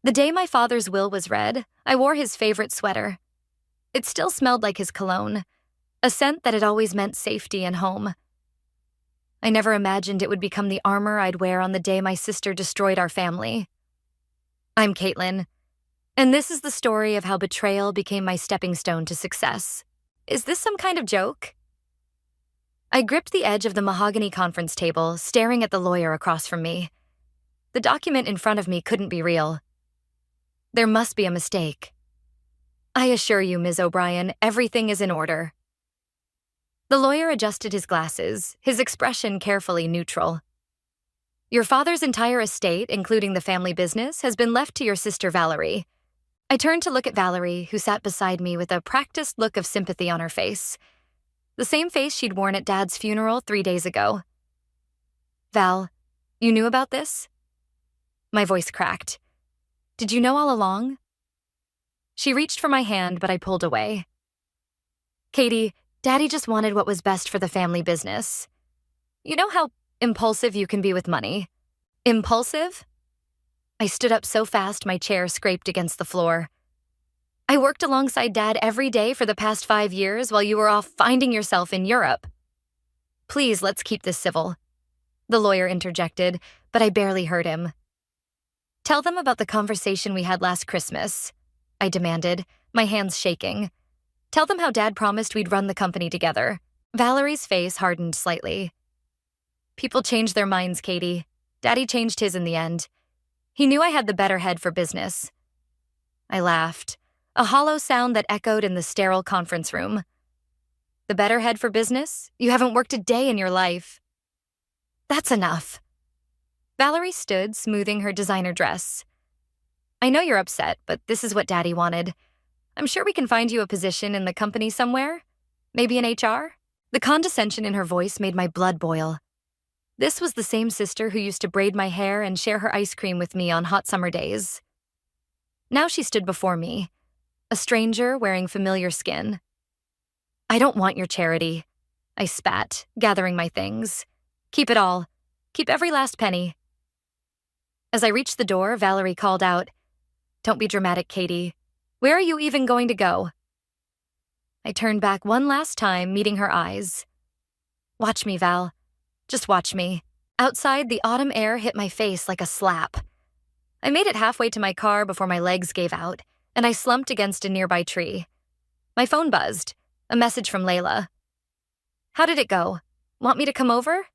The day my father's will was read, I wore his favorite sweater. It still smelled like his cologne, a scent that had always meant safety and home. I never imagined it would become the armor I'd wear on the day my sister destroyed our family. I'm Caitlin, and this is the story of how betrayal became my stepping stone to success. Is this some kind of joke? I gripped the edge of the mahogany conference table, staring at the lawyer across from me. The document in front of me couldn't be real. There must be a mistake. I assure you, Ms. O'Brien, everything is in order. The lawyer adjusted his glasses, his expression carefully neutral. Your father's entire estate, including the family business, has been left to your sister Valerie. I turned to look at Valerie, who sat beside me with a practiced look of sympathy on her face. The same face she'd worn at Dad's funeral 3 days ago. Val, you knew about this? My voice cracked. Did you know all along? She reached for my hand, but I pulled away. Katie, Daddy just wanted what was best for the family business. You know how impulsive you can be with money. Impulsive? I stood up so fast my chair scraped against the floor. I worked alongside Dad every day for the past 5 years while you were off finding yourself in Europe. Please, let's keep this civil. The lawyer interjected, but I barely heard him. Tell them about the conversation we had last Christmas, I demanded, my hands shaking. Tell them how Dad promised we'd run the company together. Valerie's face hardened slightly. People change their minds, Katie. Daddy changed his in the end. He knew I had the better head for business. I laughed, a hollow sound that echoed in the sterile conference room. The better head for business? You haven't worked a day in your life. That's enough. Valerie stood, smoothing her designer dress. I know you're upset, but this is what Daddy wanted. I'm sure we can find you a position in the company somewhere. Maybe in HR? The condescension in her voice made my blood boil. This was the same sister who used to braid my hair and share her ice cream with me on hot summer days. Now she stood before me, a stranger wearing familiar skin. I don't want your charity, I spat, gathering my things. Keep it all. Keep every last penny. As I reached the door, Valerie called out, Don't be dramatic, Katie. Where are you even going to go? I turned back one last time, meeting her eyes. Watch me, Val. Just watch me. Outside, the autumn air hit my face like a slap. I made it halfway to my car before my legs gave out, and I slumped against a nearby tree. My phone buzzed, a message from Layla. How did it go? Want me to come over?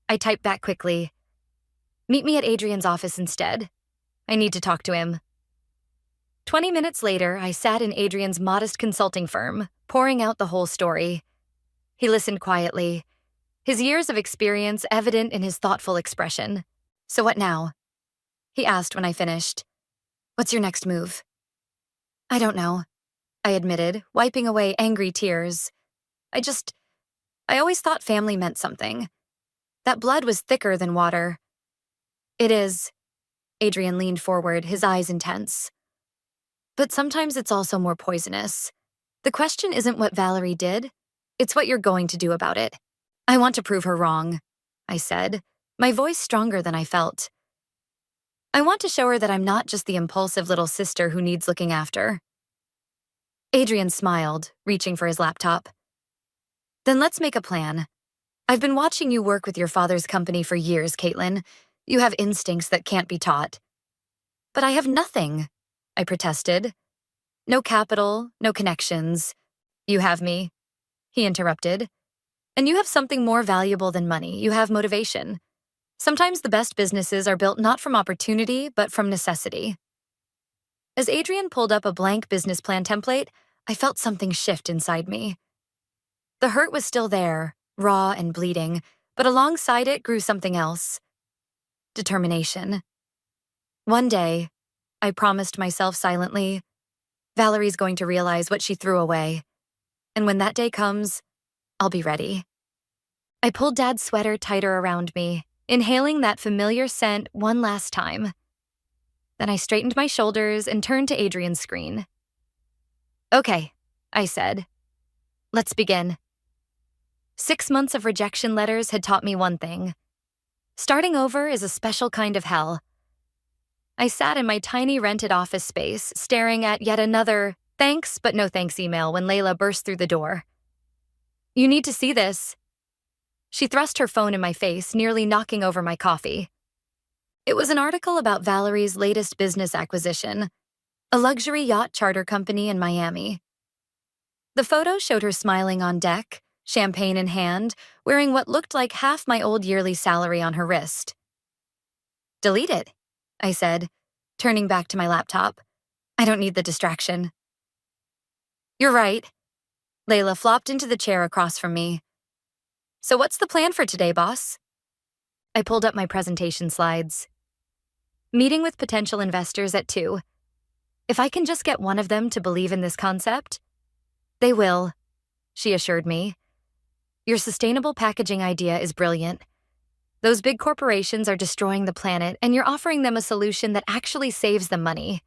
I typed back quickly. Meet me at Adrian's office instead. I need to talk to him. 20 minutes later, I sat in Adrian's modest consulting firm, pouring out the whole story. He listened quietly, his years of experience evident in his thoughtful expression. So what now? He asked when I finished. What's your next move? I don't know, I admitted, wiping away angry tears. I always thought family meant something. That blood was thicker than water. It is. Adrian leaned forward, his eyes intense. But sometimes it's also more poisonous. The question isn't what Valerie did, it's what you're going to do about it. I want to prove her wrong, I said, my voice stronger than I felt. I want to show her that I'm not just the impulsive little sister who needs looking after. Adrian smiled, reaching for his laptop. Then let's make a plan. I've been watching you work with your father's company for years, Caitlin. You have instincts that can't be taught. But I have nothing, I protested. No capital, no connections. You have me, he interrupted. And you have something more valuable than money. You have motivation. Sometimes the best businesses are built not from opportunity, but from necessity. As Adrian pulled up a blank business plan template, I felt something shift inside me. The hurt was still there, raw and bleeding, but alongside it grew something else. Determination. One day, I promised myself silently, Valerie's going to realize what she threw away. And when that day comes, I'll be ready. I pulled Dad's sweater tighter around me, inhaling that familiar scent one last time. Then I straightened my shoulders and turned to Adrian's screen. Okay, I said. Let's begin. 6 months of rejection letters had taught me one thing. Starting over is a special kind of hell. I sat in my tiny rented office space, staring at yet another thanks but no thanks email when Layla burst through the door. "You need to see this." She thrust her phone in my face, nearly knocking over my coffee. It was an article about Valerie's latest business acquisition, a luxury yacht charter company in Miami. The photo showed her smiling on deck, champagne in hand, wearing what looked like half my old yearly salary on her wrist. "Delete it," I said, turning back to my laptop. "I don't need the distraction." "You're right." Layla flopped into the chair across from me. "So what's the plan for today, boss?" I pulled up my presentation slides. "Meeting with potential investors at 2. If I can just get one of them to believe in this concept." "They will," she assured me. "Your sustainable packaging idea is brilliant. Those big corporations are destroying the planet, and you're offering them a solution that actually saves them money."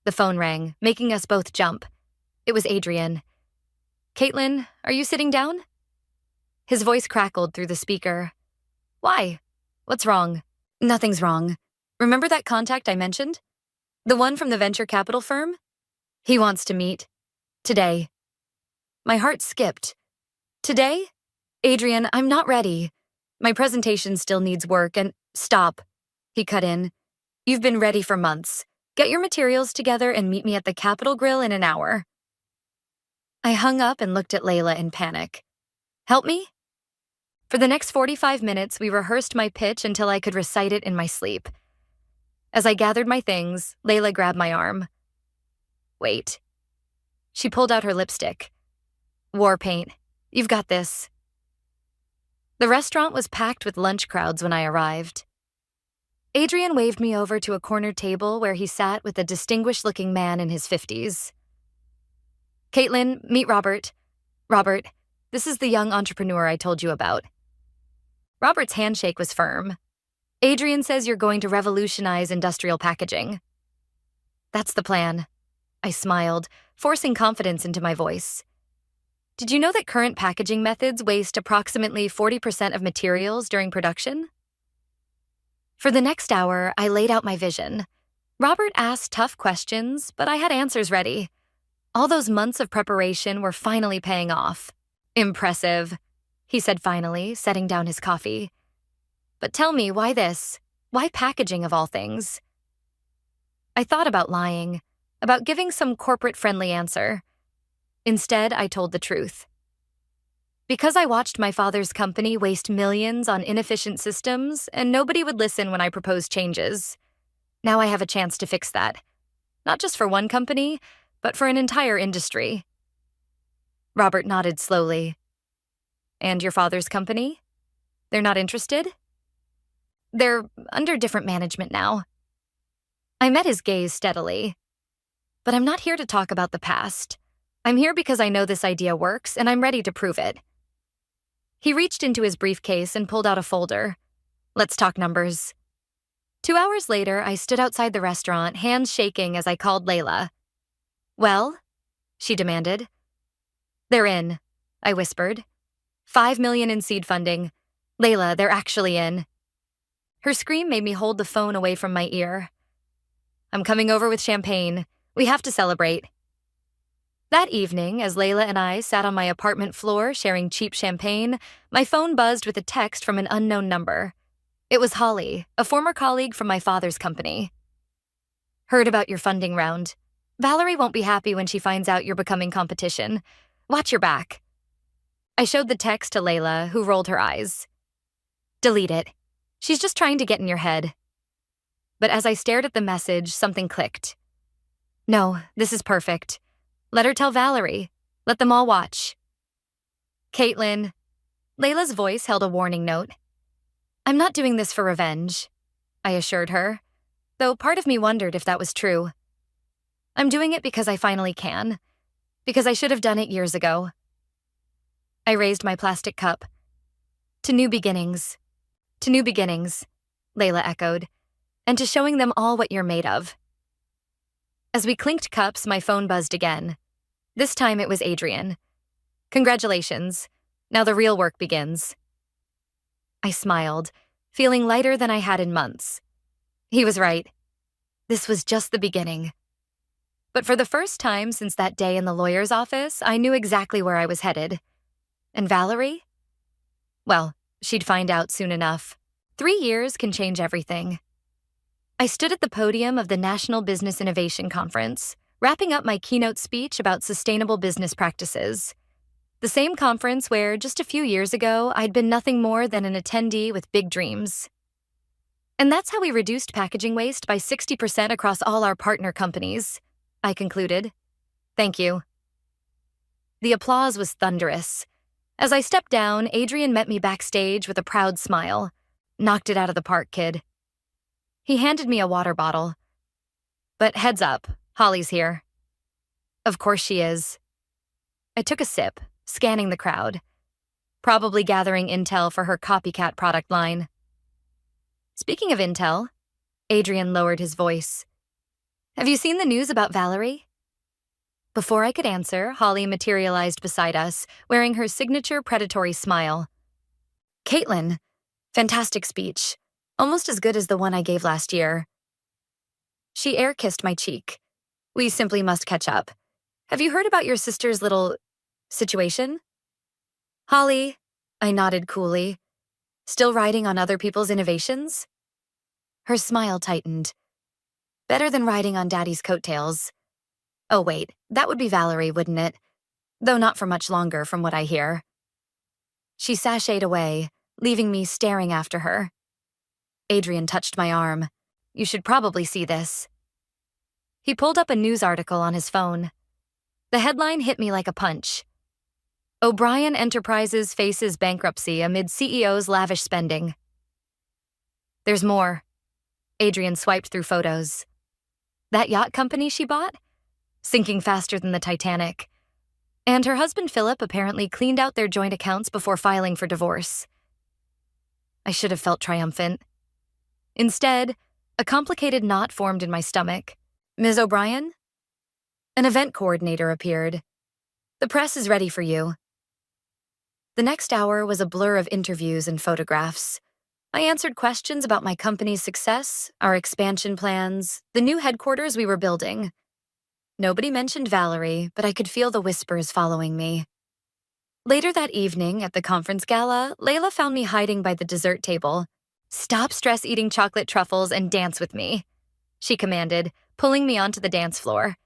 The phone rang, making us both jump. It was Adrian. "Caitlin, are you sitting down?" His voice crackled through the speaker. "Why? What's wrong?" "Nothing's wrong. Remember that contact I mentioned? The one from the venture capital firm? He wants to meet. Today." My heart skipped. "Today? Adrian, I'm not ready. My presentation still needs work and—" "Stop," he cut in. "You've been ready for months. Get your materials together and meet me at the Capitol Grill in an hour." I hung up and looked at Layla in panic. "Help me?" For the next 45 minutes, we rehearsed my pitch until I could recite it in my sleep. As I gathered my things, Layla grabbed my arm. "Wait." She pulled out her lipstick. "War paint. You've got this." The restaurant was packed with lunch crowds when I arrived. Adrian waved me over to a corner table where he sat with a distinguished-looking man in his 50s. "Caitlin, meet Robert. Robert, this is the young entrepreneur I told you about." Robert's handshake was firm. "Adrian says you're going to revolutionize industrial packaging." "That's the plan." I smiled, forcing confidence into my voice. "Did you know that current packaging methods waste approximately 40% of materials during production?" For the next hour, I laid out my vision. Robert asked tough questions, but I had answers ready. All those months of preparation were finally paying off. "Impressive," he said finally, setting down his coffee. "But tell me, why this? Why packaging of all things?" I thought about lying, about giving some corporate-friendly answer. Instead, I told the truth. Because I watched my father's company waste millions on inefficient systems, and nobody would listen when I proposed changes. Now I have a chance to fix that. Not just for one company, but for an entire industry. Robert nodded slowly. "And your father's company? They're not interested?" "They're under different management now." I met his gaze steadily. "But I'm not here to talk about the past. I'm here because I know this idea works, and I'm ready to prove it." He reached into his briefcase and pulled out a folder. "Let's talk numbers." 2 hours later, I stood outside the restaurant, hands shaking as I called Layla. "Well?" she demanded. "They're in," I whispered. $5 million in seed funding. Layla, they're actually in." Her scream made me hold the phone away from my ear. "I'm coming over with champagne. We have to celebrate." That evening, as Layla and I sat on my apartment floor sharing cheap champagne, my phone buzzed with a text from an unknown number. It was Holly, a former colleague from my father's company. "Heard about your funding round. Valerie won't be happy when she finds out you're becoming competition. Watch your back." I showed the text to Layla, who rolled her eyes. "Delete it. She's just trying to get in your head." But as I stared at the message, something clicked. "No, this is perfect. Let her tell Valerie. Let them all watch." "Caitlin." Layla's voice held a warning note. "I'm not doing this for revenge," I assured her, though part of me wondered if that was true. "I'm doing it because I finally can. Because I should have done it years ago." I raised my plastic cup. "To new beginnings." "To new beginnings," Layla echoed, "and to showing them all what you're made of." As we clinked cups, my phone buzzed again. This time it was Adrian. "Congratulations. Now the real work begins." I smiled, feeling lighter than I had in months. He was right. This was just the beginning. But for the first time since that day in the lawyer's office, I knew exactly where I was headed. And Valerie? Well, she'd find out soon enough. 3 years can change everything. I stood at the podium of the National Business Innovation Conference, wrapping up my keynote speech about sustainable business practices. The same conference where, just a few years ago, I'd been nothing more than an attendee with big dreams. And that's how we reduced packaging waste by 60% across all our partner companies, I concluded. Thank you. The applause was thunderous. As I stepped down, Adrian met me backstage with a proud smile. Knocked it out of the park, kid. He handed me a water bottle. But heads up, Holly's here. Of course she is. I took a sip, scanning the crowd. Probably gathering intel for her copycat product line. Speaking of intel, Adrian lowered his voice. Have you seen the news about Valerie? Before I could answer, Holly materialized beside us, wearing her signature predatory smile. Caitlin, fantastic speech. Almost as good as the one I gave last year. She air-kissed my cheek. We simply must catch up. Have you heard about your sister's little situation? Holly, I nodded coolly. Still riding on other people's innovations? Her smile tightened. Better than riding on Daddy's coattails. Oh wait, that would be Valerie, wouldn't it? Though not for much longer, from what I hear. She sashayed away, leaving me staring after her. Adrian touched my arm. You should probably see this. He pulled up a news article on his phone. The headline hit me like a punch. O'Brien Enterprises faces bankruptcy amid CEO's lavish spending. There's more. Adrian swiped through photos. That yacht company she bought? Sinking faster than the Titanic. And her husband Philip apparently cleaned out their joint accounts before filing for divorce. I should have felt triumphant. Instead, a complicated knot formed in my stomach. Ms. O'Brien? An event coordinator appeared. The press is ready for you. The next hour was a blur of interviews and photographs. I answered questions about my company's success, our expansion plans, the new headquarters we were building. Nobody mentioned Valerie, but I could feel the whispers following me. Later that evening, at the conference gala, Layla found me hiding by the dessert table. Stop stress-eating chocolate truffles and dance with me, she commanded, pulling me onto the dance floor.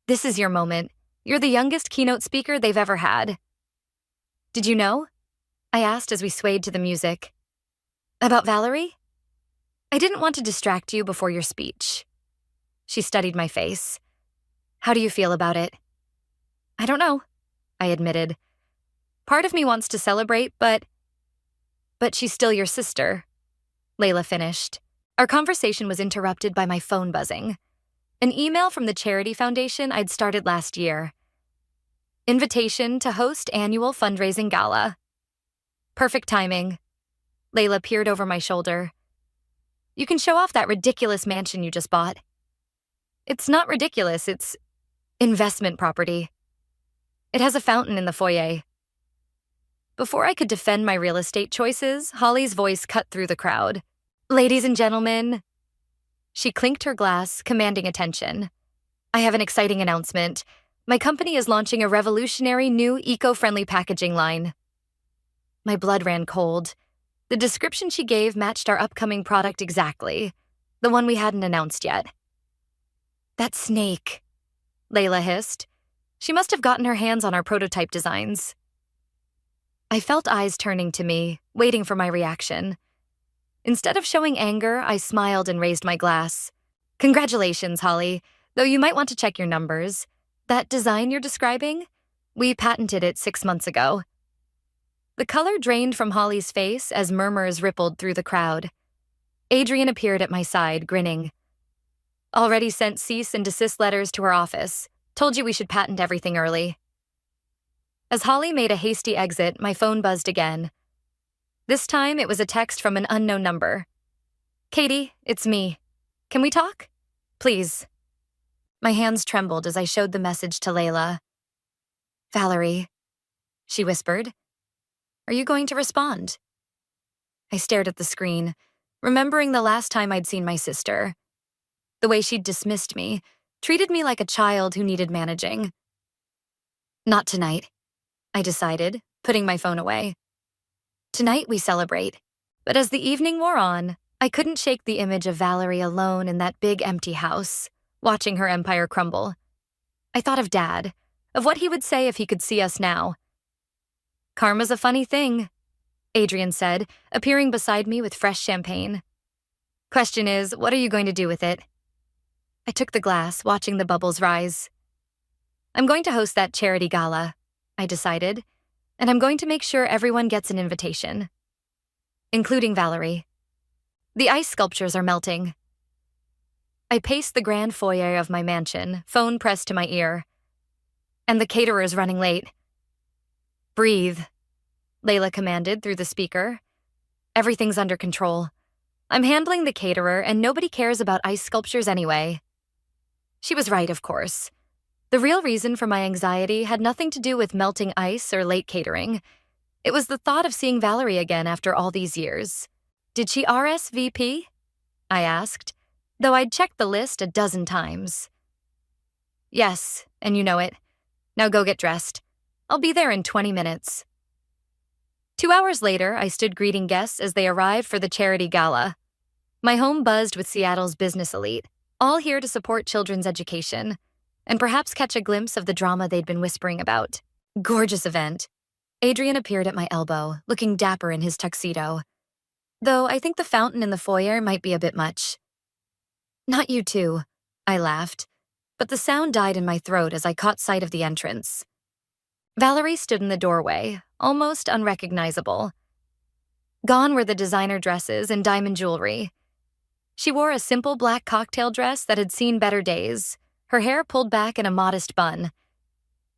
This is your moment. You're the youngest keynote speaker they've ever had. Did you know? I asked as we swayed to the music. About Valerie? I didn't want to distract you before your speech. She studied my face. How do you feel about it? I don't know, I admitted. Part of me wants to celebrate, but she's still your sister, Layla finished. Our conversation was interrupted by my phone buzzing. An email from the charity foundation I'd started last year. Invitation to host annual fundraising gala. Perfect timing. Layla peered over my shoulder. You can show off that ridiculous mansion you just bought. It's not ridiculous, it's investment property. It has a fountain in the foyer. Before I could defend my real estate choices, Holly's voice cut through the crowd. Ladies and gentlemen. She clinked her glass, commanding attention. I have an exciting announcement. My company is launching a revolutionary new eco-friendly packaging line. My blood ran cold. The description she gave matched our upcoming product exactly, the one we hadn't announced yet. That snake, Layla hissed. She must have gotten her hands on our prototype designs. I felt eyes turning to me, waiting for my reaction. Instead of showing anger, I smiled and raised my glass. Congratulations, Holly, though you might want to check your numbers. That design you're describing? We patented it 6 months ago. The color drained from Holly's face as murmurs rippled through the crowd. Adrian appeared at my side, grinning. Already sent cease and desist letters to her office. Told you we should patent everything early. As Holly made a hasty exit, my phone buzzed again. This time, it was a text from an unknown number. Katie, it's me. Can we talk? Please. My hands trembled as I showed the message to Layla. Valerie, she whispered. Are you going to respond? I stared at the screen, remembering the last time I'd seen my sister. The way she'd dismissed me, treated me like a child who needed managing. Not tonight, I decided, putting my phone away. Tonight we celebrate. But as the evening wore on, I couldn't shake the image of Valerie alone in that big empty house, watching her empire crumble. I thought of Dad, of what he would say if he could see us now. "Karma's a funny thing," Adrian said, appearing beside me with fresh champagne. "Question is, what are you going to do with it?" I took the glass, watching the bubbles rise. "I'm going to host that charity gala," I decided, "and I'm going to make sure everyone gets an invitation, including Valerie. The ice sculptures are melting." I paced the grand foyer of my mansion, phone pressed to my ear. "And the caterer's running late." "Breathe," Layla commanded through the speaker. "Everything's under control. I'm handling the caterer, and nobody cares about ice sculptures anyway." She was right, of course. The real reason for my anxiety had nothing to do with melting ice or late catering. It was the thought of seeing Valerie again after all these years. "Did she RSVP?" I asked, though I'd checked the list a dozen times. "Yes, and you know it. Now go get dressed. I'll be there in 20 minutes. 2 hours later, I stood greeting guests as they arrived for the charity gala. My home buzzed with Seattle's business elite, all here to support children's education, and perhaps catch a glimpse of the drama they'd been whispering about. Gorgeous event. Adrian appeared at my elbow, looking dapper in his tuxedo. Though I think the fountain in the foyer might be a bit much. "Not you two," I laughed, but the sound died in my throat as I caught sight of the entrance. Valerie stood in the doorway, almost unrecognizable. Gone were the designer dresses and diamond jewelry. She wore a simple black cocktail dress that had seen better days, her hair pulled back in a modest bun.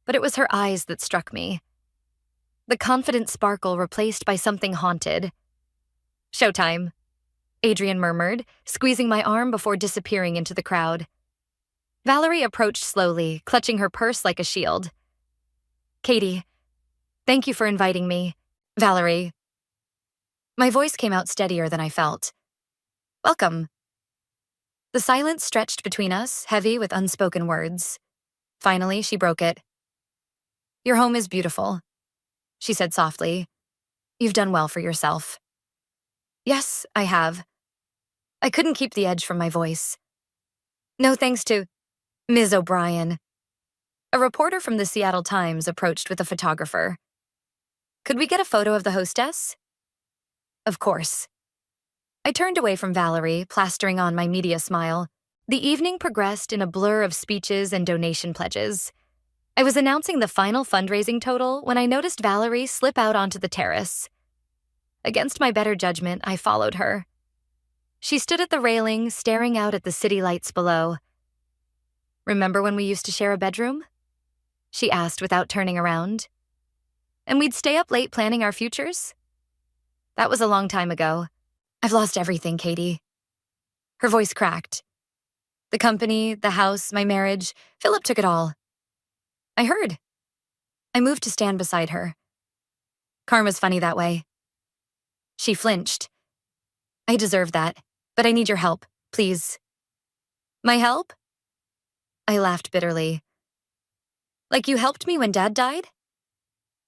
But it was her eyes that struck me. The confident sparkle replaced by something haunted. "Showtime," Adrian murmured, squeezing my arm before disappearing into the crowd. Valerie approached slowly, clutching her purse like a shield. "Katie, thank you for inviting me." "Valerie." My voice came out steadier than I felt. "Welcome." The silence stretched between us, heavy with unspoken words. Finally, she broke it. "Your home is beautiful," she said softly. "You've done well for yourself." "Yes, I have." I couldn't keep the edge from my voice. "No thanks to Ms. O'Brien." A reporter from the Seattle Times approached with a photographer. "Could we get a photo of the hostess?" "Of course." I turned away from Valerie, plastering on my media smile. The evening progressed in a blur of speeches and donation pledges. I was announcing the final fundraising total when I noticed Valerie slip out onto the terrace. Against my better judgment, I followed her. She stood at the railing, staring out at the city lights below. "Remember when we used to share a bedroom?" she asked without turning around. "And we'd stay up late planning our futures?" "That was a long time ago. I've lost everything, Katie." Her voice cracked. "The company, the house, my marriage. Philip took it all." "I heard." I moved to stand beside her. "Karma's funny that way." She flinched. "I deserve that, but I need your help, please." "My help?" I laughed bitterly. "Like you helped me when Dad died?"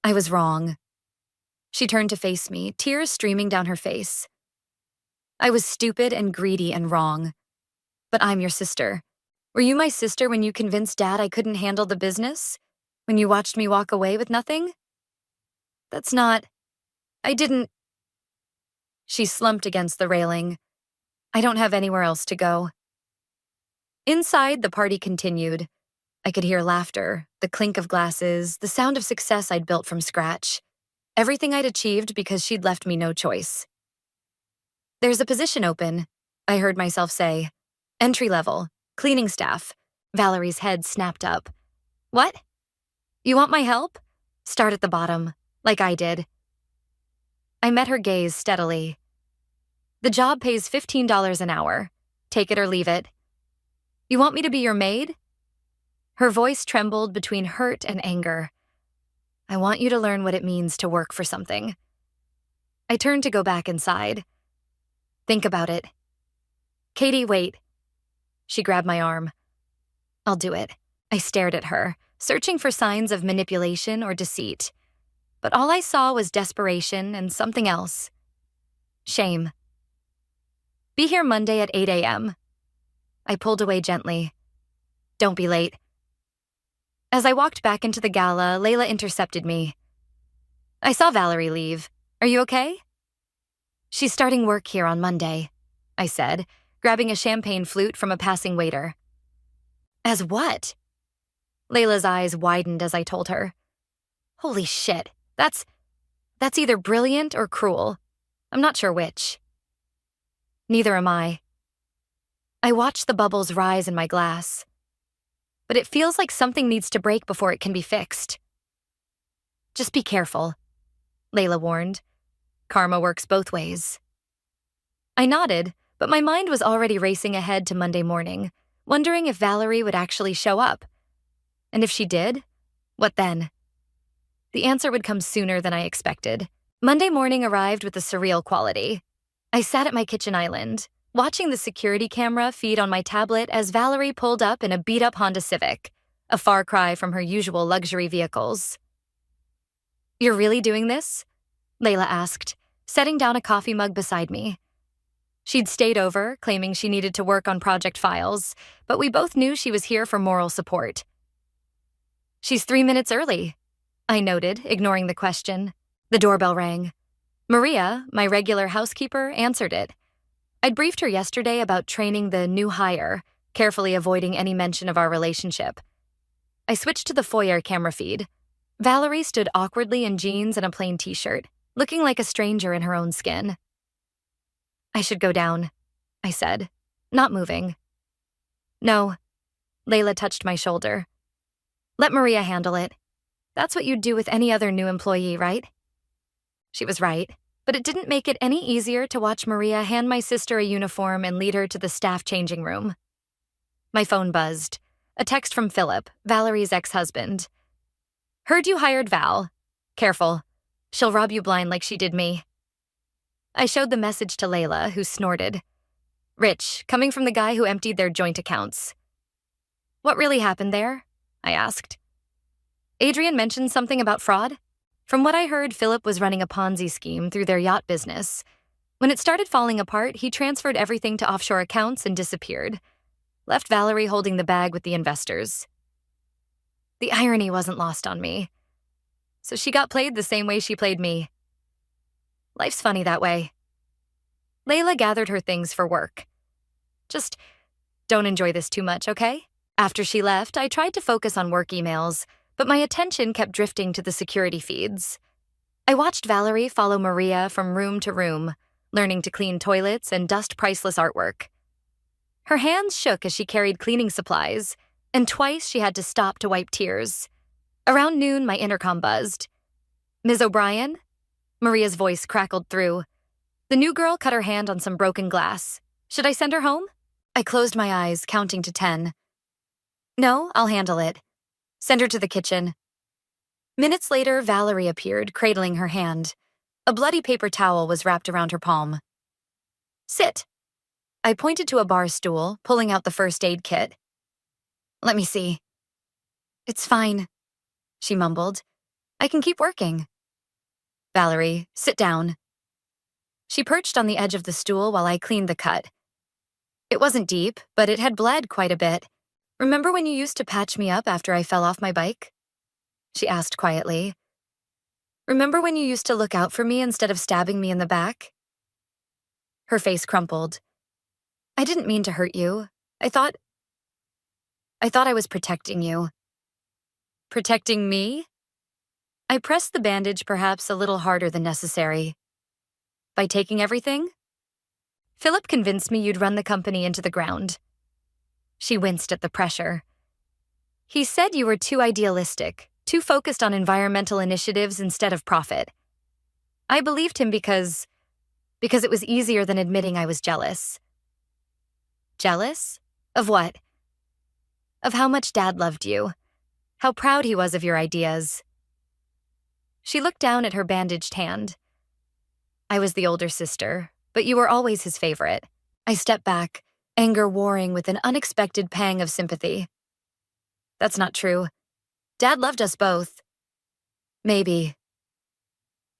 I was wrong. She turned to face me, tears streaming down her face. "I was stupid and greedy and wrong. But I'm your sister. Were you my sister when you convinced Dad I couldn't handle the business? When you watched me walk away with nothing?" "That's not... I didn't..." She slumped against the railing. "I don't have anywhere else to go." Inside, the party continued. I could hear laughter, the clink of glasses, the sound of success I'd built from scratch. Everything I'd achieved because she'd left me no choice. "There's a position open," I heard myself say. "Entry level, cleaning staff." Valerie's head snapped up. "What? You want my help?" "Start at the bottom, like I did." I met her gaze steadily. "The job pays $15 an hour. Take it or leave it." "You want me to be your maid?" Her voice trembled between hurt and anger. "I want you to learn what it means to work for something." I turned to go back inside. "Think about it." "Katie, wait." She grabbed my arm. I'll do it. I stared at her, searching for signs of manipulation or deceit. But all I saw was desperation and something else. Shame. Be here Monday at 8 a.m. I pulled away gently. Don't be late. As I walked back into the gala, Layla intercepted me. I saw Valerie leave. Are you okay? She's starting work here on Monday, I said, grabbing a champagne flute from a passing waiter. As what? Layla's eyes widened as I told her. Holy shit, that's either brilliant or cruel. I'm not sure which. Neither am I. I watched the bubbles rise in my glass. But it feels like something needs to break before it can be fixed. Just be careful, Layla warned. Karma works both ways. I nodded, but my mind was already racing ahead to Monday morning, wondering if Valerie would actually show up. And if she did, what then? The answer would come sooner than I expected. Monday morning arrived with a surreal quality. I sat at my kitchen island, watching the security camera feed on my tablet as Valerie pulled up in a beat-up Honda Civic, a far cry from her usual luxury vehicles. You're really doing this? Layla asked, setting down a coffee mug beside me. She'd stayed over, claiming she needed to work on project files, but we both knew she was here for moral support. She's 3 minutes early, I noted, ignoring the question. The doorbell rang. Maria, my regular housekeeper, answered it. I'd briefed her yesterday about training the new hire, carefully avoiding any mention of our relationship. I switched to the foyer camera feed. Valerie stood awkwardly in jeans and a plain t-shirt, looking like a stranger in her own skin. I should go down, I said, not moving. No, Layla touched my shoulder. Let Maria handle it. That's what you'd do with any other new employee, right? She was right, but it didn't make it any easier to watch Maria hand my sister a uniform and lead her to the staff changing room. My phone buzzed. A text from Philip, Valerie's ex-husband. Heard you hired Val. Careful. She'll rob you blind like she did me. I showed the message to Layla, who snorted. Rich, coming from the guy who emptied their joint accounts. What really happened there? I asked. Adrian mentioned something about fraud. From what I heard, Philip was running a Ponzi scheme through their yacht business. When it started falling apart, he transferred everything to offshore accounts and disappeared. Left Valerie holding the bag with the investors. The irony wasn't lost on me. So she got played the same way she played me. Life's funny that way. Layla gathered her things for work. Just don't enjoy this too much, okay? After she left, I tried to focus on work emails, but my attention kept drifting to the security feeds. I watched Valerie follow Maria from room to room, learning to clean toilets and dust priceless artwork. Her hands shook as she carried cleaning supplies, and twice she had to stop to wipe tears. Around noon, my intercom buzzed. Ms. O'Brien? Maria's voice crackled through. The new girl cut her hand on some broken glass. Should I send her home? I closed my eyes, counting to 10. No, I'll handle it. Send her to the kitchen. Minutes later, Valerie appeared, cradling her hand. A bloody paper towel was wrapped around her palm. Sit. I pointed to a bar stool, pulling out the first aid kit. Let me see. It's fine, she mumbled. I can keep working. Valerie, sit down. She perched on the edge of the stool while I cleaned the cut. It wasn't deep, but it had bled quite a bit. Remember when you used to patch me up after I fell off my bike? She asked quietly. Remember when you used to look out for me instead of stabbing me in the back? Her face crumpled. I didn't mean to hurt you. I thought I was protecting you. Protecting me? I pressed the bandage perhaps a little harder than necessary. By taking everything? Philip convinced me you'd run the company into the ground. She winced at the pressure. He said you were too idealistic, too focused on environmental initiatives instead of profit. I believed him because it was easier than admitting I was jealous. Jealous? Of what? Of how much Dad loved you. How proud he was of your ideas. She looked down at her bandaged hand. I was the older sister, but you were always his favorite. I stepped back. anger warring with an unexpected pang of sympathy. That's not true. Dad loved us both. Maybe.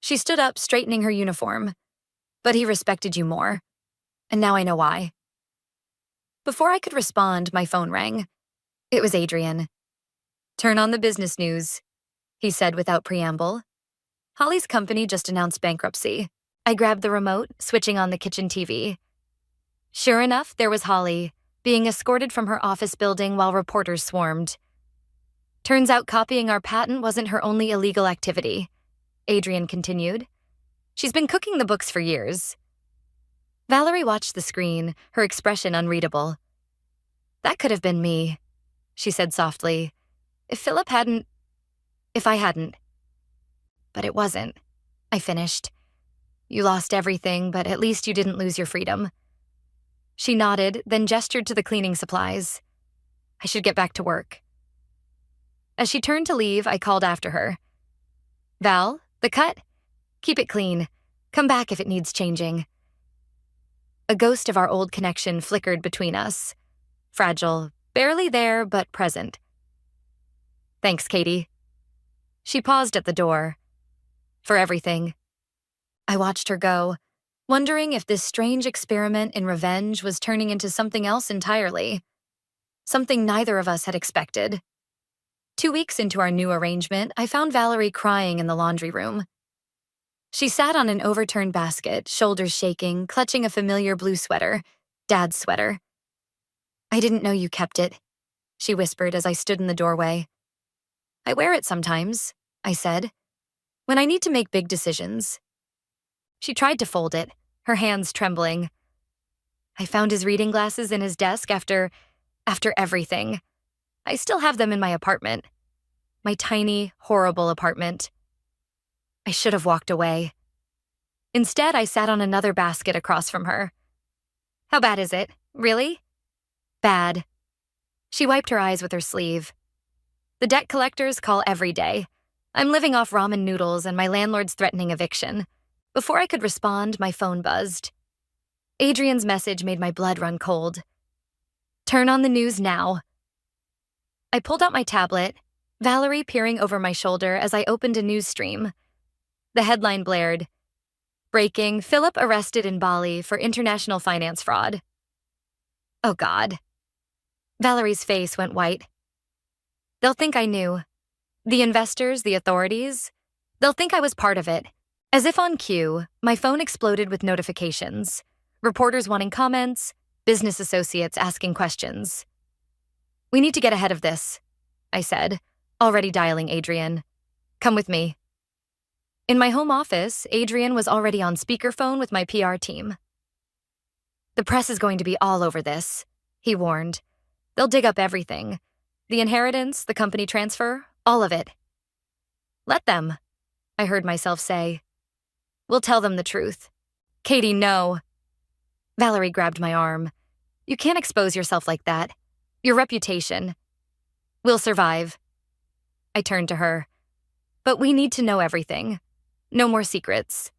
She stood up, straightening her uniform. But he respected you more. And now I know why. Before I could respond, my phone rang. It was Adrian. "Turn on the business news," he said without preamble. Holly's company just announced bankruptcy. I grabbed the remote, switching on the kitchen TV. Sure enough, there was Holly, being escorted from her office building while reporters swarmed. Turns out copying our patent wasn't her only illegal activity, Adrian continued. She's been cooking the books for years. Valerie watched the screen, her expression unreadable. "That could have been me," she said softly. If I hadn't. But it wasn't," I finished. "You lost everything, but at least you didn't lose your freedom." She nodded, then gestured to the cleaning supplies. "I should get back to work." As she turned to leave, I called after her. "Val, the cut? Keep it clean. Come back if it needs changing." A ghost of our old connection flickered between us. Fragile, barely there, but present. "Thanks, Katie." She paused at the door. "For everything." I watched her go, wondering if this strange experiment in revenge was turning into something else entirely. Something neither of us had expected. 2 weeks into our new arrangement, I found Valerie crying in the laundry room. She sat on an overturned basket, shoulders shaking, clutching a familiar blue sweater, Dad's sweater. "I didn't know you kept it," she whispered as I stood in the doorway. "I wear it sometimes," I said, "when I need to make big decisions." She tried to fold it, her hands trembling. "I found his reading glasses in his desk after everything. I still have them in my apartment. My tiny, horrible apartment." I should have walked away. Instead, I sat on another basket across from her. "How bad is it? Really?" "Bad." She wiped her eyes with her sleeve. "The debt collectors call every day. I'm living off ramen noodles and my landlord's threatening eviction." Before I could respond, my phone buzzed. Adrian's message made my blood run cold. "Turn on the news now." I pulled out my tablet, Valerie peering over my shoulder as I opened a news stream. The headline blared, "Breaking, Philip arrested in Bali for international finance fraud." Oh God. Valerie's face went white. "They'll think I knew. The investors, the authorities, they'll think I was part of it." As if on cue, my phone exploded with notifications. Reporters wanting comments, business associates asking questions. "We need to get ahead of this," I said, already dialing Adrian. "Come with me." In my home office, Adrian was already on speakerphone with my PR team. "The press is going to be all over this," he warned. "They'll dig up everything. The inheritance, the company transfer, all of it." "Let them," I heard myself say. "We'll tell them the truth." "Katie, no." Valerie grabbed my arm. "You can't expose yourself like that. Your reputation." "We'll survive." I turned to her. "But we need to know everything. No more secrets."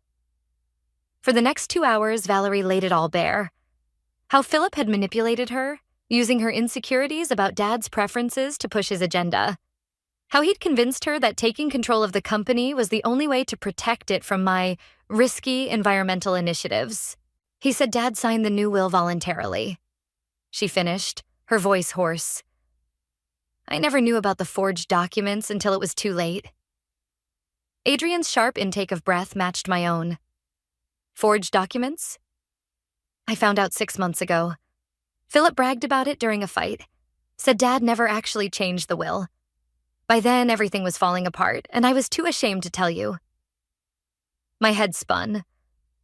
For the next 2 hours, Valerie laid it all bare. How Philip had manipulated her, using her insecurities about Dad's preferences to push his agenda. How he'd convinced her that taking control of the company was the only way to protect it from my risky environmental initiatives. He said Dad signed the new will voluntarily. She finished, her voice hoarse. I never knew about the forged documents until it was too late. Adrian's sharp intake of breath matched my own. Forged documents? I found out 6 months ago. Philip bragged about it during a fight. Said Dad never actually changed the will. By then, everything was falling apart, and I was too ashamed to tell you. My head spun.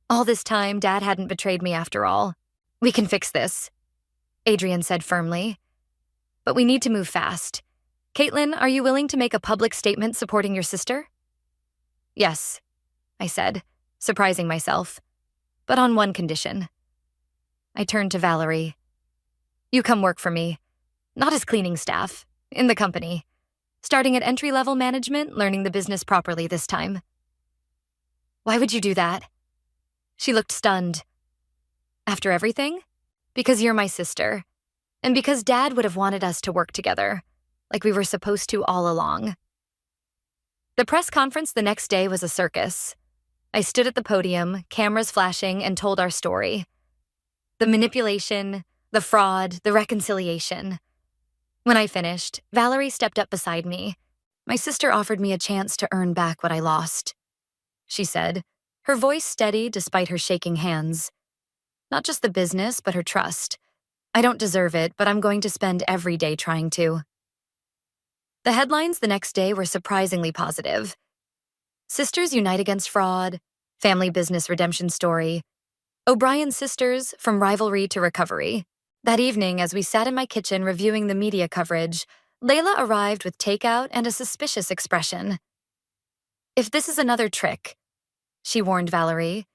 All this time, Dad hadn't betrayed me after all. "We can fix this," Adrian said firmly. "But we need to move fast. Caitlin, are you willing to make a public statement supporting your sister?" "Yes," I said, surprising myself. "But on one condition." I turned to Valerie. "You come work for me. Not as cleaning staff, in the company. Starting at entry-level management, learning the business properly this time." "Why would you do that?" She looked stunned. "After everything?" Because you're my sister, and because Dad would have wanted us to work together, like we were supposed to all along. The press conference the next day was a circus. I stood at the podium, cameras flashing, and told our story. The manipulation, the fraud, the reconciliation. When I finished, Valerie stepped up beside me. My sister offered me a chance to earn back what I lost, she said, her voice steady despite her shaking hands. Not just the business, but her trust. I don't deserve it, but I'm going to spend every day trying to. The headlines the next day were surprisingly positive. Sisters unite against fraud, family business redemption story, O'Brien sisters from rivalry to recovery. That evening, as we sat in my kitchen reviewing the media coverage, Layla arrived with takeout and a suspicious expression. "If this is another trick," she warned Valerie.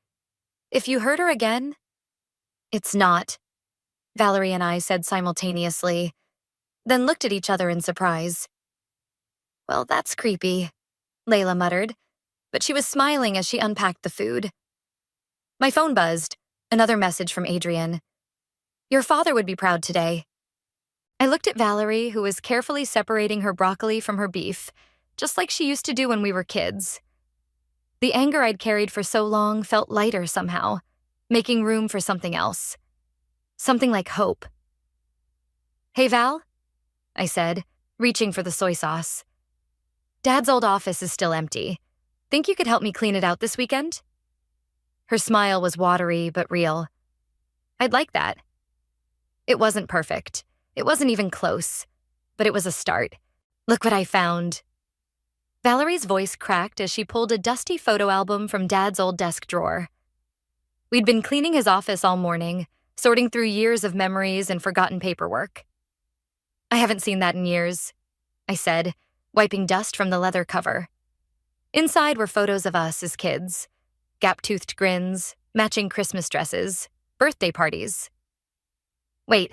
"If you hurt her again—" "It's not," Valerie and I said simultaneously, then looked at each other in surprise. "Well, that's creepy," Layla muttered, but she was smiling as she unpacked the food. My phone buzzed, another message from Adrian. "Your father would be proud today." I looked at Valerie, who was carefully separating her broccoli from her beef, just like she used to do when we were kids. The anger I'd carried for so long felt lighter somehow, making room for something else. Something like hope. "Hey, Val," I said, reaching for the soy sauce. "Dad's old office is still empty. Think you could help me clean it out this weekend?" Her smile was watery but real. "I'd like that." It wasn't perfect. It wasn't even close, but it was a start. "Look what I found." Valerie's voice cracked as she pulled a dusty photo album from Dad's old desk drawer. We'd been cleaning his office all morning, sorting through years of memories and forgotten paperwork. "I haven't seen that in years," I said, wiping dust from the leather cover. Inside were photos of us as kids. Gap-toothed grins, matching Christmas dresses, birthday parties. "Wait."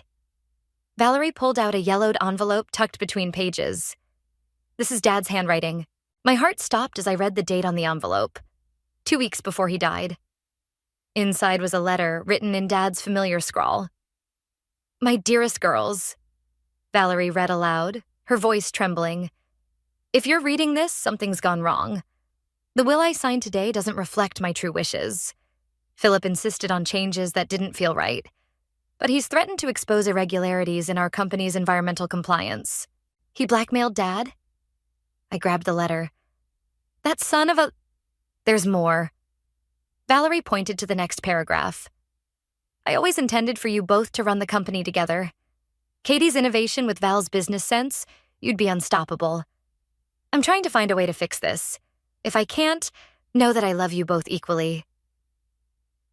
Valerie pulled out a yellowed envelope tucked between pages. "This is Dad's handwriting." My heart stopped as I read the date on the envelope. 2 weeks before he died. Inside was a letter written in Dad's familiar scrawl. "My dearest girls," Valerie read aloud, her voice trembling. "If you're reading this, something's gone wrong. The will I signed today doesn't reflect my true wishes. Philip insisted on changes that didn't feel right. But he's threatened to expose irregularities in our company's environmental compliance. He blackmailed Dad?" I grabbed the letter. "That son of a—" "There's more." Valerie pointed to the next paragraph. "I always intended for you both to run the company together. Katie's innovation with Val's business sense, you'd be unstoppable. I'm trying to find a way to fix this. If I can't, know that I love you both equally."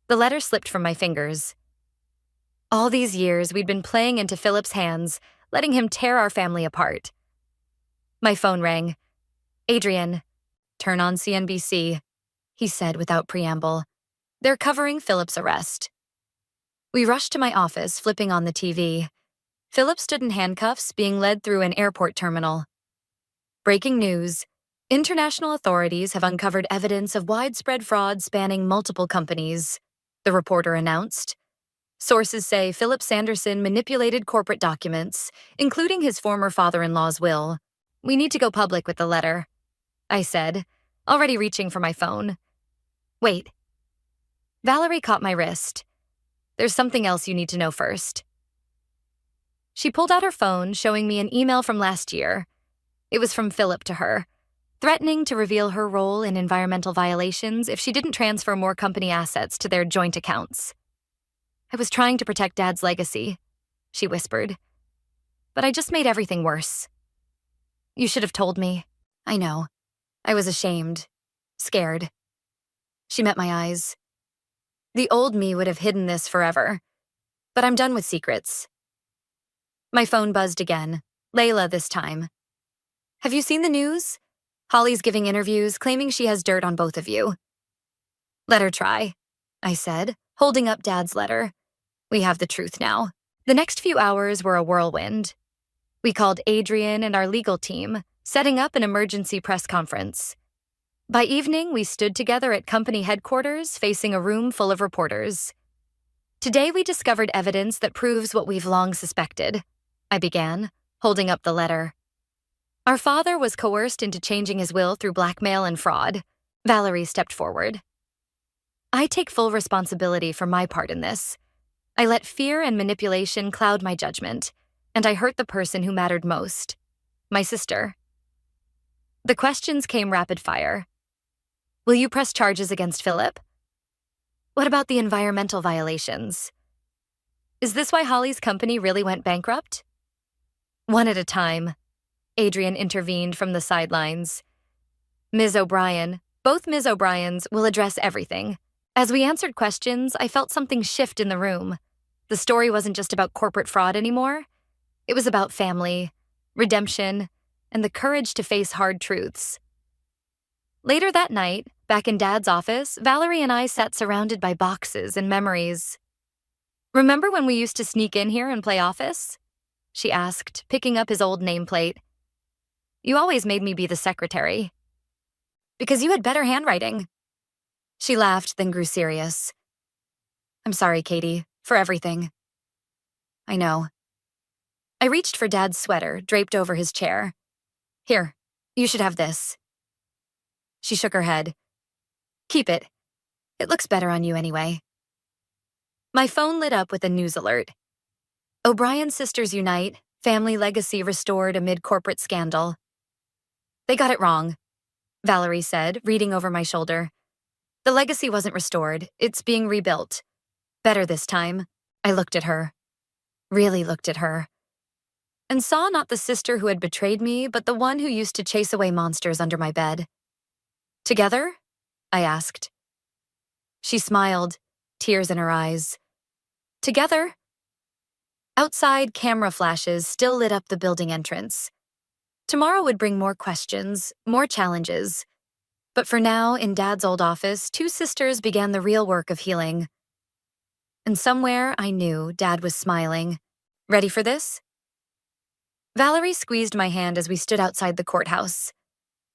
The letter slipped from my fingers. All these years, we'd been playing into Philip's hands, letting him tear our family apart. My phone rang. "Adrian, turn on CNBC," he said without preamble. "They're covering Philip's arrest." We rushed to my office, flipping on the TV. Philip stood in handcuffs, being led through an airport terminal. "Breaking news. International authorities have uncovered evidence of widespread fraud spanning multiple companies," the reporter announced. "Sources say Philip Sanderson manipulated corporate documents, including his former father-in-law's will. We need to go public with the letter," I said, already reaching for my phone. "Wait." Valerie caught my wrist. "There's something else you need to know first." She pulled out her phone, showing me an email from last year. It was from Philip to her, threatening to reveal her role in environmental violations if she didn't transfer more company assets to their joint accounts. "I was trying to protect Dad's legacy," she whispered. "But I just made everything worse." "You should have told me." "I know. I was ashamed. Scared." She met my eyes. "The old me would have hidden this forever. But I'm done with secrets." My phone buzzed again. Layla this time. "Have you seen the news? Holly's giving interviews, claiming she has dirt on both of you." "Let her try," I said, holding up Dad's letter. "We have the truth now." The next few hours were a whirlwind. We called Adrian and our legal team, setting up an emergency press conference. By evening, we stood together at company headquarters, facing a room full of reporters. Today we discovered evidence that proves what we've long suspected, I began, holding up the letter. Our father was coerced into changing his will through blackmail and fraud. Valerie stepped forward. I take full responsibility for my part in this. I let fear and manipulation cloud my judgment, and I hurt the person who mattered most, my sister. The questions came rapid fire. Will you press charges against Philip? What about the environmental violations? Is this why Holly's company really went bankrupt? One at a time, Adrian intervened from the sidelines. Ms. O'Brien, both Ms. O'Briens, will address everything. As we answered questions, I felt something shift in the room. The story wasn't just about corporate fraud anymore. It was about family, redemption, and the courage to face hard truths. Later that night, back in Dad's office, Valerie and I sat surrounded by boxes and memories. Remember when we used to sneak in here and play office? She asked, picking up his old nameplate. You always made me be the secretary. Because you had better handwriting. She laughed, then grew serious. I'm sorry, Katie, for everything. I know. I reached for Dad's sweater, draped over his chair. Here, you should have this. She shook her head. Keep it. It looks better on you anyway. My phone lit up with a news alert. O'Brien sisters unite, family legacy restored amid corporate scandal. They got it wrong, Valerie said, reading over my shoulder. The legacy wasn't restored. It's being rebuilt. Better this time. I looked at her. Really looked at her. And saw not the sister who had betrayed me, but the one who used to chase away monsters under my bed. Together? I asked. She smiled, tears in her eyes. Together? Outside, camera flashes still lit up the building entrance. Tomorrow would bring more questions, more challenges. But for now, in Dad's old office, two sisters began the real work of healing. And somewhere, I knew Dad was smiling. Ready for this? Valerie squeezed my hand as we stood outside the courthouse.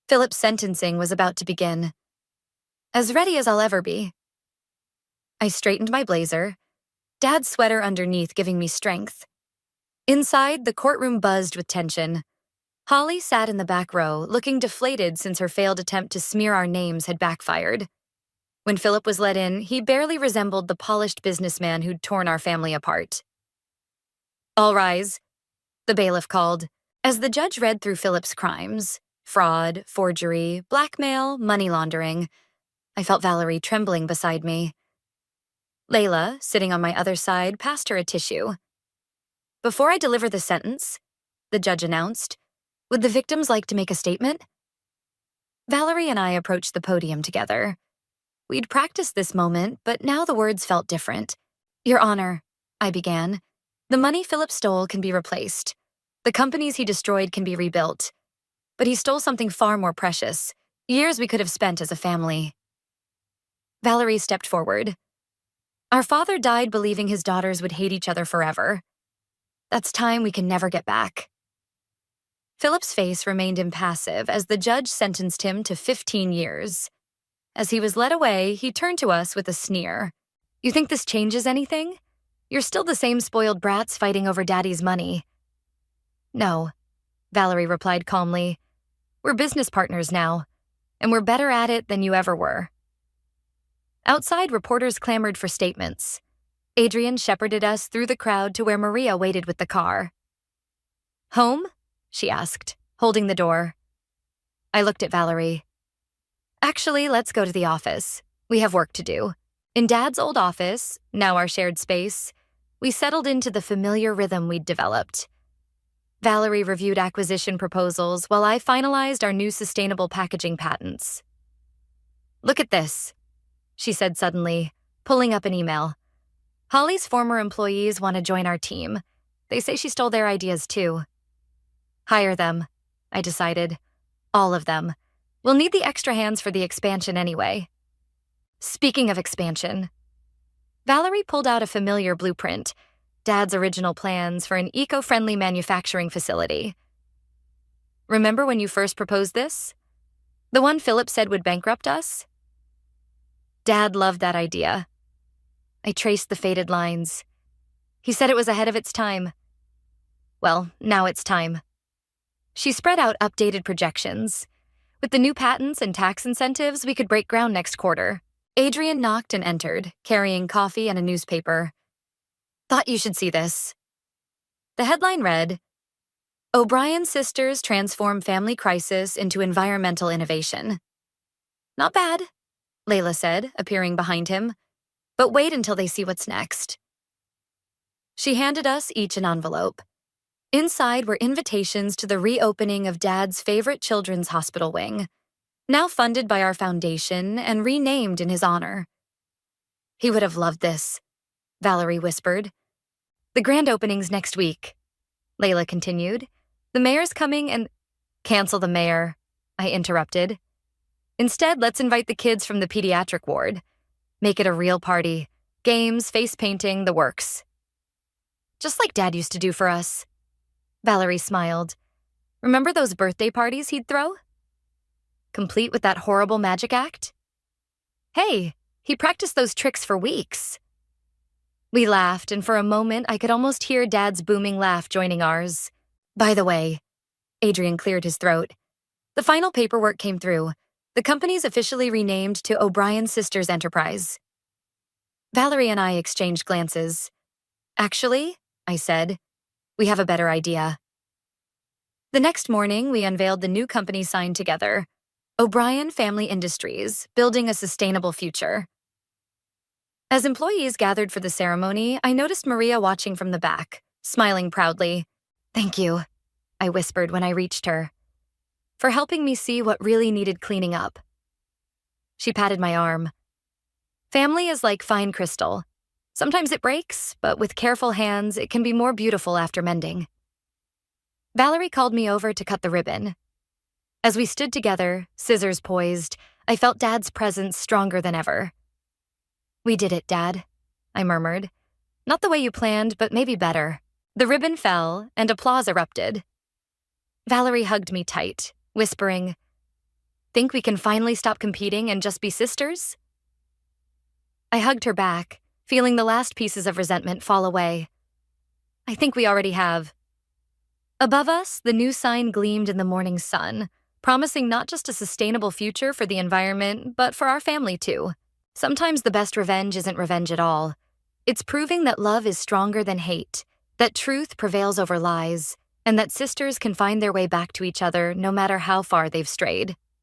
Philip's sentencing was about to begin. As ready as I'll ever be. I straightened my blazer, Dad's sweater underneath giving me strength. Inside, the courtroom buzzed with tension. Holly sat in the back row, looking deflated since her failed attempt to smear our names had backfired. When Philip was let in, he barely resembled the polished businessman who'd torn our family apart. All rise, the bailiff called, as the judge read through Philip's crimes. Fraud, forgery, blackmail, money laundering. I felt Valerie trembling beside me. Layla, sitting on my other side, passed her a tissue. Before I deliver the sentence, the judge announced, would the victims like to make a statement? Valerie and I approached the podium together. We'd practiced this moment, but now the words felt different. Your Honor, I began, the money Philip stole can be replaced. The companies he destroyed can be rebuilt. But he stole something far more precious, years we could have spent as a family. Valerie stepped forward. Our father died believing his daughters would hate each other forever. That's time we can never get back. Philip's face remained impassive as the judge sentenced him to 15 years. As he was led away, he turned to us with a sneer. You think this changes anything? You're still the same spoiled brats fighting over Daddy's money. No, Valerie replied calmly. We're business partners now, and we're better at it than you ever were. Outside, reporters clamored for statements. Adrian shepherded us through the crowd to where Maria waited with the car. Home? She asked, holding the door. I looked at Valerie. Actually, let's go to the office. We have work to do. In Dad's old office, now our shared space, we settled into the familiar rhythm we'd developed. Valerie reviewed acquisition proposals while I finalized our new sustainable packaging patents. Look at this, she said suddenly, pulling up an email. Holly's former employees want to join our team. They say she stole their ideas too. Hire them, I decided. All of them. We'll need the extra hands for the expansion anyway. Speaking of expansion, Valerie pulled out a familiar blueprint, Dad's original plans for an eco-friendly manufacturing facility. Remember when you first proposed this? The one Philip said would bankrupt us? Dad loved that idea. I traced the faded lines. He said it was ahead of its time. Well, now it's time. She spread out updated projections. With the new patents and tax incentives, we could break ground next quarter. Adrian knocked and entered, carrying coffee and a newspaper. Thought you should see this. The headline read, O'Brien sisters transform family crisis into environmental innovation. Not bad, Layla said, appearing behind him. But wait until they see what's next. She handed us each an envelope. Inside were invitations to the reopening of Dad's favorite children's hospital wing, now funded by our foundation and renamed in his honor. He would have loved this, Valerie whispered. The grand opening's next week, Layla continued. The mayor's coming and— Cancel the mayor, I interrupted. Instead, let's invite the kids from the pediatric ward. Make it a real party. Games, face painting, the works. Just like Dad used to do for us. Valerie smiled. Remember those birthday parties he'd throw? Complete with that horrible magic act? Hey, he practiced those tricks for weeks. We laughed, and for a moment I could almost hear Dad's booming laugh joining ours. By the way, Adrian cleared his throat. The final paperwork came through. The company's officially renamed to O'Brien Sisters Enterprise. Valerie and I exchanged glances. Actually, I said, we have a better idea. The next morning, we unveiled the new company sign together. O'Brien Family Industries, building a sustainable future. As employees gathered for the ceremony, I noticed Maria watching from the back, smiling proudly. Thank you, I whispered when I reached her, for helping me see what really needed cleaning up. She patted my arm. Family is like fine crystal. Sometimes it breaks, but with careful hands, it can be more beautiful after mending. Valerie called me over to cut the ribbon. As we stood together, scissors poised, I felt Dad's presence stronger than ever. We did it, Dad, I murmured. Not the way you planned, but maybe better. The ribbon fell, and applause erupted. Valerie hugged me tight, whispering, Think we can finally stop competing and just be sisters? I hugged her back, feeling the last pieces of resentment fall away. I think we already have. Above us, the new sign gleamed in the morning sun, promising not just a sustainable future for the environment, but for our family too. Sometimes the best revenge isn't revenge at all. It's proving that love is stronger than hate, that truth prevails over lies, and that sisters can find their way back to each other no matter how far they've strayed.